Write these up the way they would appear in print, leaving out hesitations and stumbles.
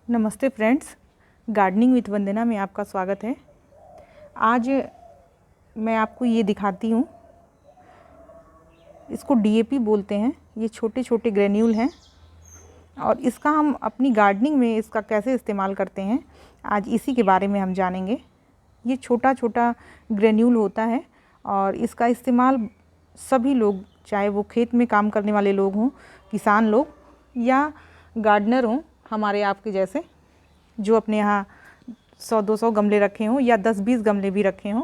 नमस्ते friends, gardening with वंदना में आपका स्वागत है। आज मैं आपको ये दिखाती हूँ, इसको डीएपी बोलते हैं। ये छोटे छोटे ग्रेन्यूल हैं और इसका हम अपनी गार्डनिंग में इसका कैसे इस्तेमाल करते हैं, आज इसी के बारे में हम जानेंगे। ये छोटा छोटा ग्रेन्यूल होता है और इसका इस्तेमाल सभी लोग, चाहे वो खेत में काम करने वाले लोग हों, किसान लोग या गार्डनर हों, हमारे आपके जैसे, जो अपने यहाँ 100-200 गमले रखे हों या 10-20 गमले भी रखे हों,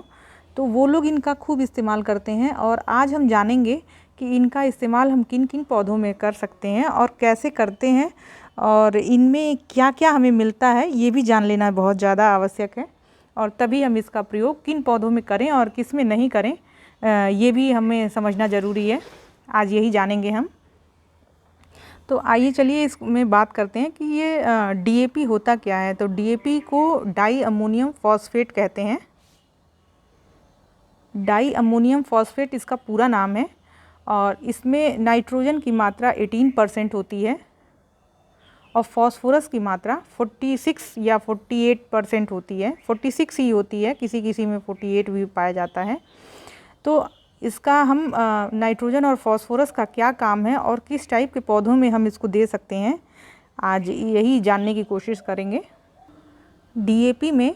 तो वो लोग इनका खूब इस्तेमाल करते हैं। और आज हम जानेंगे कि इनका इस्तेमाल हम किन किन पौधों में कर सकते हैं और कैसे करते हैं, और इनमें क्या क्या हमें मिलता है ये भी जान लेना बहुत ज़्यादा आवश्यक है। और तभी हम इसका प्रयोग किन पौधों में करें और किस में नहीं करें, ये भी हमें समझना ज़रूरी है। आज यही जानेंगे हम। तो आइए चलिए इसमें बात करते हैं कि ये डीएपी होता क्या है। तो डीएपी को डाई अमोनियम फॉस्फेट कहते हैं। डाई अमोनियम फॉस्फेट इसका पूरा नाम है और इसमें नाइट्रोजन की मात्रा 18% होती है और फॉस्फोरस की मात्रा 46 या 48% होती है। 46 ही होती है, किसी किसी में 48 भी पाया जाता है। तो इसका हम नाइट्रोजन और फॉस्फोरस का क्या काम है और किस टाइप के पौधों में हम इसको दे सकते हैं, आज यही जानने की कोशिश करेंगे। डीएपी में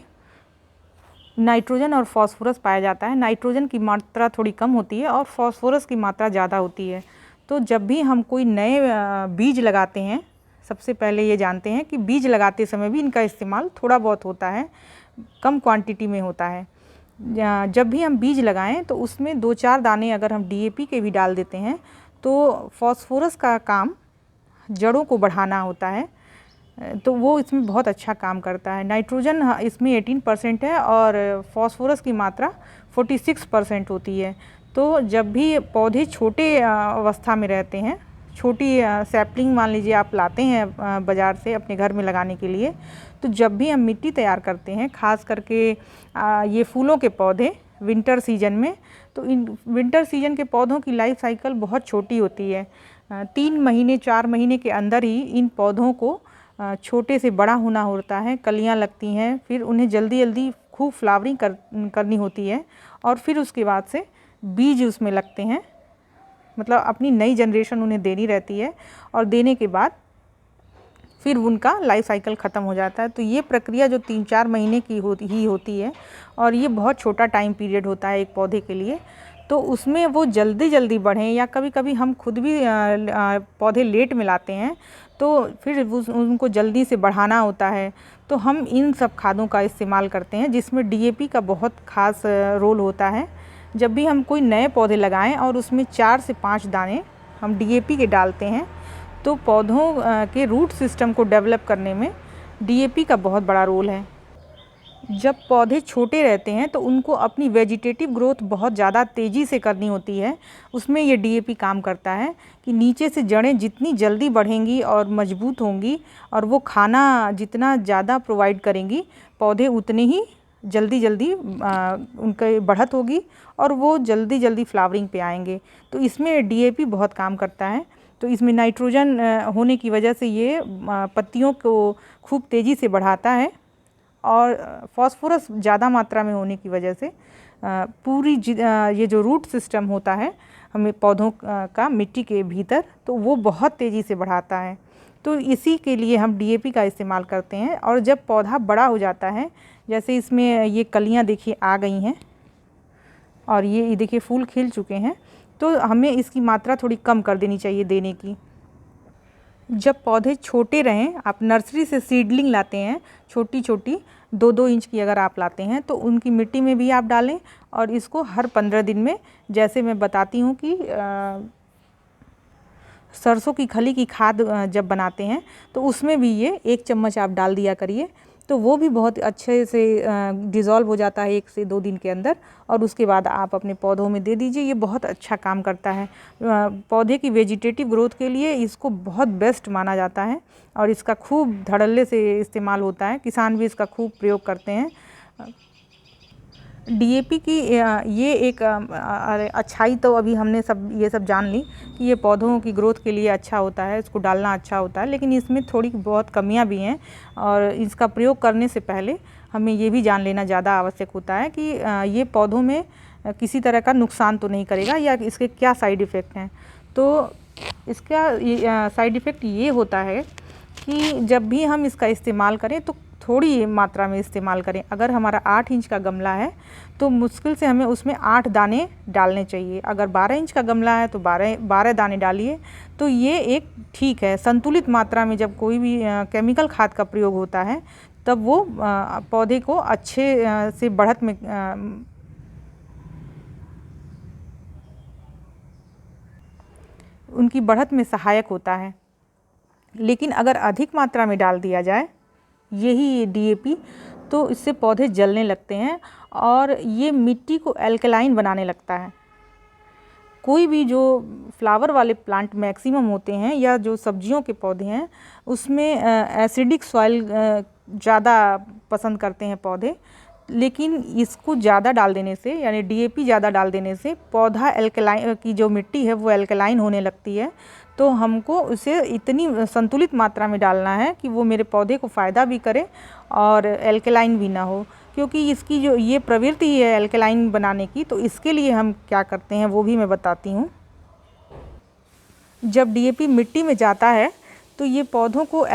नाइट्रोजन और फॉस्फोरस पाया जाता है। नाइट्रोजन की मात्रा थोड़ी कम होती है और फॉस्फोरस की मात्रा ज़्यादा होती है। तो जब भी हम कोई नए बीज लगाते हैं, सबसे पहले ये जानते हैं कि बीज लगाते समय भी इनका इस्तेमाल थोड़ा बहुत होता है, कम क्वांटिटी में होता है। जब भी हम बीज लगाएं तो उसमें 2-4 दाने अगर हम डीएपी के भी डाल देते हैं तो फॉस्फोरस का काम जड़ों को बढ़ाना होता है, तो वो इसमें बहुत अच्छा काम करता है। नाइट्रोजन इसमें 18% है और फॉस्फोरस की मात्रा 46% होती है। तो जब भी पौधे छोटे अवस्था में रहते हैं, छोटी सैपलिंग मान लीजिए आप लाते हैं बाज़ार से अपने घर में लगाने के लिए, तो जब भी हम मिट्टी तैयार करते हैं, ख़ास करके ये फूलों के पौधे विंटर सीजन में, तो इन विंटर सीजन के पौधों की लाइफ साइकिल बहुत छोटी होती है। 3 महीने 4 महीने के अंदर ही इन पौधों को छोटे से बड़ा होना होता है, कलियां लगती हैं, फिर उन्हें जल्दी जल्दी खूब फ्लावरिंग करनी होती है और फिर उसके बाद से बीज उसमें लगते हैं। मतलब अपनी नई जनरेशन उन्हें देनी रहती है और देने के बाद फिर उनका लाइफ साइकिल ख़त्म हो जाता है। तो ये प्रक्रिया जो 3-4 महीने की होती है और ये बहुत छोटा टाइम पीरियड होता है एक पौधे के लिए, तो उसमें वो जल्दी जल्दी बढ़ें, या कभी कभी हम खुद भी पौधे लेट में लाते हैं तो फिर उनको जल्दी से बढ़ाना होता है। तो हम इन सब खादों का इस्तेमाल करते हैं जिसमें डीएपी का बहुत ख़ास रोल होता है। जब भी हम कोई नए पौधे लगाएं और उसमें 4 से 5 दाने हम डीएपी के डालते हैं, तो पौधों के रूट सिस्टम को डेवलप करने में डीएपी का बहुत बड़ा रोल है। जब पौधे छोटे रहते हैं तो उनको अपनी वेजिटेटिव ग्रोथ बहुत ज़्यादा तेज़ी से करनी होती है। उसमें ये डीएपी काम करता है कि नीचे से जड़ें जितनी जल्दी बढ़ेंगी और मजबूत होंगी और वो खाना जितना ज़्यादा प्रोवाइड करेंगी, पौधे उतने ही जल्दी जल्दी उनकी बढ़त होगी और वो जल्दी जल्दी फ्लावरिंग पे आएंगे। तो इसमें डीएपी बहुत काम करता है। तो इसमें नाइट्रोजन होने की वजह से ये पत्तियों को खूब तेज़ी से बढ़ाता है और फॉस्फोरस ज़्यादा मात्रा में होने की वजह से पूरी ये जो रूट सिस्टम होता है हमें पौधों का मिट्टी के भीतर, तो वो बहुत तेज़ी से बढ़ाता है। तो इसी के लिए हम डीएपी का इस्तेमाल करते हैं। और जब पौधा बड़ा हो जाता है, जैसे इसमें ये कलियां देखिए आ गई हैं और ये देखिए फूल खिल चुके हैं, तो हमें इसकी मात्रा थोड़ी कम कर देनी चाहिए देने की। जब पौधे छोटे रहें, आप नर्सरी से सीडलिंग लाते हैं, छोटी छोटी 2-2 इंच की अगर आप लाते हैं, तो उनकी मिट्टी में भी आप डालें और इसको हर 15 दिन में, जैसे मैं बताती हूँ कि सरसों की खली की खाद जब बनाते हैं तो उसमें भी ये 1 चम्मच आप डाल दिया करिए, तो वो भी बहुत अच्छे से डिज़ोल्व हो जाता है 1 से 2 दिन के अंदर, और उसके बाद आप अपने पौधों में दे दीजिए। ये बहुत अच्छा काम करता है। पौधे की वेजिटेटिव ग्रोथ के लिए इसको बहुत बेस्ट माना जाता है और इसका खूब धड़ल्ले से इस्तेमाल होता है। किसान भी इसका खूब प्रयोग करते हैं। डीएपी की ये एक अच्छाई तो अभी हमने ये सब जान ली कि ये पौधों की ग्रोथ के लिए अच्छा होता है, इसको डालना अच्छा होता है, लेकिन इसमें थोड़ी बहुत कमियां भी हैं और इसका प्रयोग करने से पहले हमें ये भी जान लेना ज़्यादा आवश्यक होता है कि ये पौधों में किसी तरह का नुकसान तो नहीं करेगा या इसके क्या साइड इफ़ेक्ट हैं। तो इसका साइड इफ़ेक्ट ये होता है कि जब भी हम इसका इस्तेमाल करें तो थोड़ी मात्रा में इस्तेमाल करें। अगर हमारा 8 इंच का गमला है तो मुश्किल से हमें उसमें 8 दाने डालने चाहिए। अगर 12 इंच का गमला है तो 12 दाने डालिए। तो ये एक ठीक है, संतुलित मात्रा में जब कोई भी केमिकल खाद का प्रयोग होता है तब वो पौधे को अच्छे से बढ़त में उनकी बढ़त में सहायक होता है। लेकिन अगर अधिक मात्रा में डाल दिया जाए यही डीएपी तो इससे पौधे जलने लगते हैं और ये मिट्टी को एल्कलाइन बनाने लगता है। कोई भी जो फ्लावर वाले प्लांट मैक्सिमम होते हैं या जो सब्जियों के पौधे हैं उसमें एसिडिक सॉइल ज़्यादा पसंद करते हैं पौधे, लेकिन इसको ज़्यादा डाल देने से यानी डीएपी ज़्यादा डाल देने से पौधा एल्कलाइन की जो मिट्टी है वो एल्कलाइन होने लगती है। तो हमको उसे इतनी संतुलित मात्रा में डालना है कि वो मेरे पौधे को फ़ायदा भी करे और एल्कलाइन भी ना हो, क्योंकि इसकी जो ये प्रवृत्ति है एल्कलाइन बनाने की, तो इसके लिए हम क्या करते हैं वो भी मैं बताती हूँ। जब डीएपी मिट्टी में जाता है तो ये पौधों को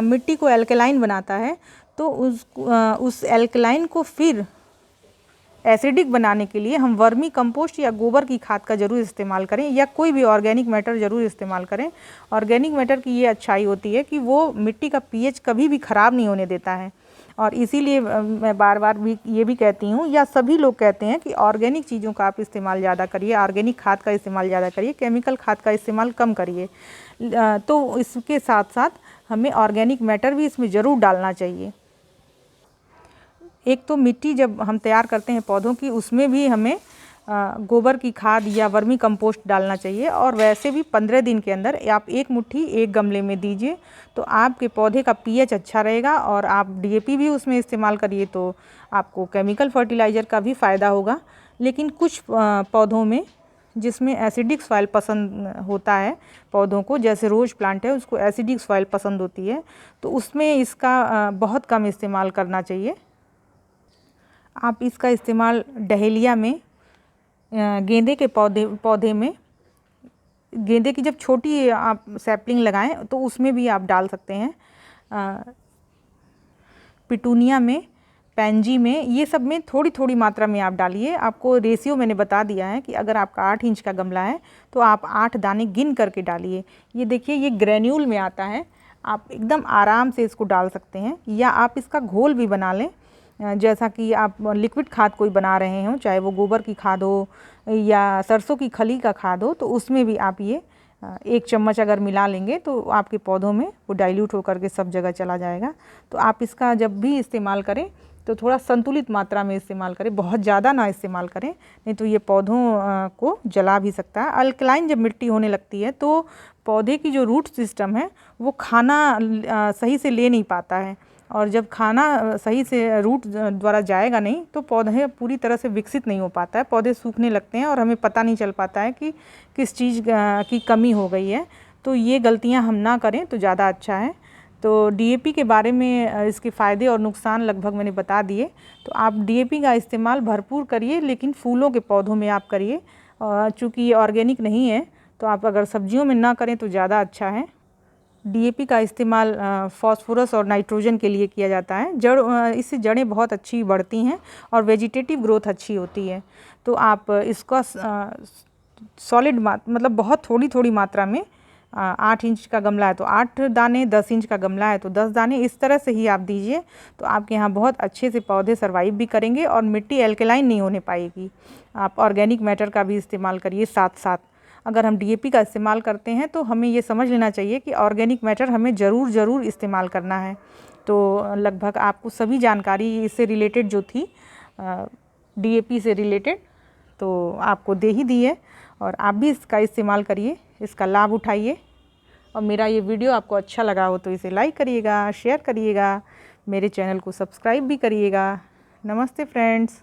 मिट्टी को एल्कलाइन बनाता है, तो उस एल्कलाइन को फिर एसिडिक बनाने के लिए हम वर्मी कंपोस्ट या गोबर की खाद का ज़रूर इस्तेमाल करें या कोई भी ऑर्गेनिक मैटर ज़रूर इस्तेमाल करें। ऑर्गेनिक मैटर की ये अच्छाई होती है कि वो मिट्टी का पीएच कभी भी ख़राब नहीं होने देता है। और इसीलिए मैं बार बार भी ये भी कहती हूँ या सभी लोग कहते हैं कि ऑर्गेनिक चीज़ों का आप इस्तेमाल ज़्यादा करिए, ऑर्गेनिक खाद का इस्तेमाल ज़्यादा करिए, केमिकल खाद का इस्तेमाल कम करिए। तो इसके साथ साथ हमें ऑर्गेनिक मैटर भी इसमें ज़रूर डालना चाहिए। एक तो मिट्टी जब हम तैयार करते हैं पौधों की उसमें भी हमें गोबर की खाद या वर्मी कंपोस्ट डालना चाहिए, और वैसे भी 15 दिन के अंदर आप एक मुट्ठी एक गमले में दीजिए तो आपके पौधे का पीएच अच्छा रहेगा। और आप डीएपी भी उसमें इस्तेमाल करिए तो आपको केमिकल फर्टिलाइज़र का भी फ़ायदा होगा। लेकिन कुछ पौधों में जिसमें एसिडिक सॉइल पसंद होता है पौधों को, जैसे रोज़ प्लांट है उसको एसिडिक सॉइल पसंद होती है, तो उसमें इसका बहुत कम इस्तेमाल करना चाहिए। आप इसका इस्तेमाल डहेलिया में, गेंदे के पौधे में, गेंदे की जब छोटी आप सैपलिंग लगाएं तो उसमें भी आप डाल सकते हैं। पिटूनिया में, पैंजी में, ये सब में थोड़ी थोड़ी मात्रा में आप डालिए। आपको रेशियो मैंने बता दिया है कि अगर आपका 8 इंच का गमला है तो आप 8 दाने गिन करके डालिए। ये देखिए ये ग्रेन्यूल में आता है, आप एकदम आराम से इसको डाल सकते हैं, या आप इसका घोल भी बना लें। जैसा कि आप लिक्विड खाद कोई बना रहे हो, चाहे वो गोबर की खाद हो या सरसों की खली का खाद हो, तो उसमें भी आप ये 1 चम्मच अगर मिला लेंगे तो आपके पौधों में वो डाइल्यूट होकर के सब जगह चला जाएगा। तो आप इसका जब भी इस्तेमाल करें तो थोड़ा संतुलित मात्रा में इस्तेमाल करें, बहुत ज़्यादा ना इस्तेमाल करें, नहीं तो ये पौधों को जला भी सकता है। अल्कलाइन जब मिट्टी होने लगती है तो पौधे की जो रूट सिस्टम है वो खाना सही से ले नहीं पाता है, और जब खाना सही से रूट द्वारा जाएगा नहीं तो पौधे पूरी तरह से विकसित नहीं हो पाता है, पौधे सूखने लगते हैं और हमें पता नहीं चल पाता है कि किस चीज़ की कमी हो गई है। तो ये गलतियां हम ना करें तो ज़्यादा अच्छा है। तो डीएपी के बारे में इसके फ़ायदे और नुकसान लगभग मैंने बता दिए। तो आप डीएपी का इस्तेमाल भरपूर करिए, लेकिन फूलों के पौधों में आप करिए। चूँकि ये ऑर्गेनिक नहीं है तो आप अगर सब्जियों में ना करें तो ज़्यादा अच्छा है। डीएपी का इस्तेमाल फास्फोरस और नाइट्रोजन के लिए किया जाता है। इससे जड़ें बहुत अच्छी बढ़ती हैं और वेजिटेटिव ग्रोथ अच्छी होती है। तो आप इसका सॉलिड मतलब बहुत थोड़ी थोड़ी मात्रा में, 8 इंच का गमला है तो 8 दाने, 10 इंच का गमला है तो 10 दाने, इस तरह से ही आप दीजिए तो आपके यहाँ बहुत अच्छे से पौधे सर्वाइव भी करेंगे और मिट्टी एल्कलाइन नहीं होने पाएगी। आप ऑर्गेनिक मैटर का भी इस्तेमाल करिए साथ साथ। अगर हम डीएपी का इस्तेमाल करते हैं तो हमें ये समझ लेना चाहिए कि ऑर्गेनिक मैटर हमें ज़रूर इस्तेमाल करना है। तो लगभग आपको सभी जानकारी इससे रिलेटेड जो थी डीएपी से रिलेटेड तो आपको दे ही दी है, और आप भी इसका इस्तेमाल करिए, इसका लाभ उठाइए। और मेरा ये वीडियो आपको अच्छा लगा हो तो इसे लाइक करिएगा, शेयर करिएगा, मेरे चैनल को सब्सक्राइब भी करिएगा। नमस्ते फ्रेंड्स।